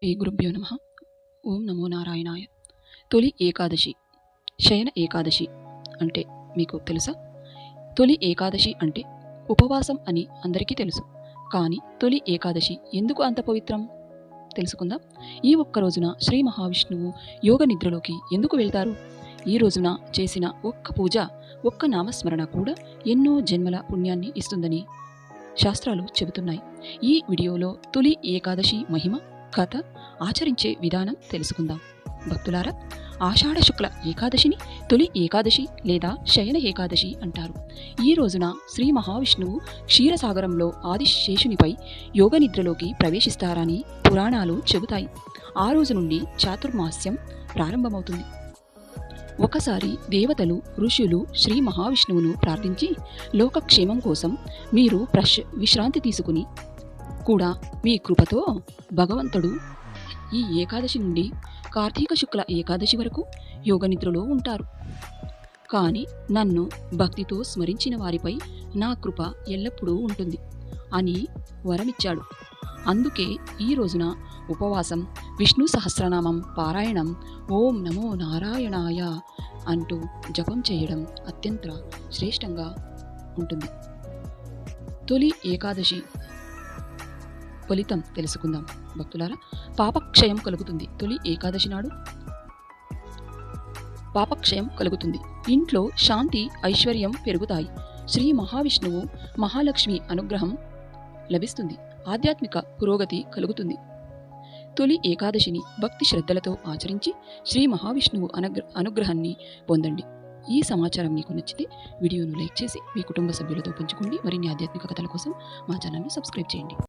శ్రీ గురుభ్యో నమః. ఓం నమో నారాయణాయ. తొలి ఏకాదశి, శయన ఏకాదశి అంటే మీకు తెలుసా? తొలి ఏకాదశి అంటే ఉపవాసం అని అందరికీ తెలుసు. కానీ తొలి ఏకాదశి ఎందుకు అంత పవిత్రం తెలుసుకుందాం. ఈ ఒక్క రోజున శ్రీ మహావిష్ణువు యోగ నిద్రలోకి ఎందుకు వెళ్తారు? ఈ రోజున చేసిన ఒక్క పూజ, ఒక్క నామస్మరణ కూడా ఎన్నో జన్మల పుణ్యాన్ని ఇస్తుందని శాస్త్రాలు చెబుతున్నాయి. ఈ వీడియోలో తొలి ఏకాదశి మహిమ, కథ, ఆచరించే విధానం తెలుసుకుందాం. భక్తులారా, ఆషాఢ శుక్ల ఏకాదశిని తొలి ఏకాదశి లేదా శయన ఏకాదశి అంటారు. ఈ రోజున శ్రీ మహావిష్ణువు క్షీరసాగరంలో ఆదిశేషునిపై యోగ నిద్రలోకి ప్రవేశిస్తారని పురాణాలు చెబుతాయి. ఆ రోజు నుండి చాతుర్మాస్యం ప్రారంభమవుతుంది. ఒకసారి దేవతలు, ఋషులు శ్రీ మహావిష్ణువును ప్రార్థించి, లోకక్షేమం కోసం మీరు విశ్రాంతి తీసుకుని కూడా మీ కృపతో భగవంతుడు ఈ ఏకాదశి నుండి కార్తీక శుక్ల ఏకాదశి వరకు యోగనిద్రలో ఉంటారు. కానీ నన్ను భక్తితో స్మరించిన వారిపై నా కృప ఎల్లప్పుడూ ఉంటుంది అని వరమిచ్చాడు. అందుకే ఈ రోజున ఉపవాసం, విష్ణు సహస్రనామం పారాయణం, ఓం నమో నారాయణాయ అంటూ జపం చేయడం అత్యంత శ్రేష్టంగా ఉంటుంది. తొలి ఏకాదశి ఫలితం తెలుసుకుందాం. భక్తులారా, పాపక్షయం కలుగుతుంది. తొలి ఏకాదశి నాడు పాపక్షయం కలుగుతుంది. ఇంట్లో శాంతి, ఐశ్వర్యం పెరుగుతాయి. శ్రీ మహావిష్ణువు, మహాలక్ష్మి అనుగ్రహం లభిస్తుంది. ఆధ్యాత్మిక పురోగతి కలుగుతుంది. తొలి ఏకాదశిని భక్తి శ్రద్ధలతో ఆచరించి శ్రీ మహావిష్ణువు అనుగ్రహాన్ని పొందండి. ఈ సమాచారం మీకు నచ్చితే వీడియోను లైక్ చేసి మీ కుటుంబ సభ్యులతో పంచుకోండి. మరిన్ని ఆధ్యాత్మిక కథల కోసం మా ఛానల్ని సబ్స్క్రైబ్ చేయండి.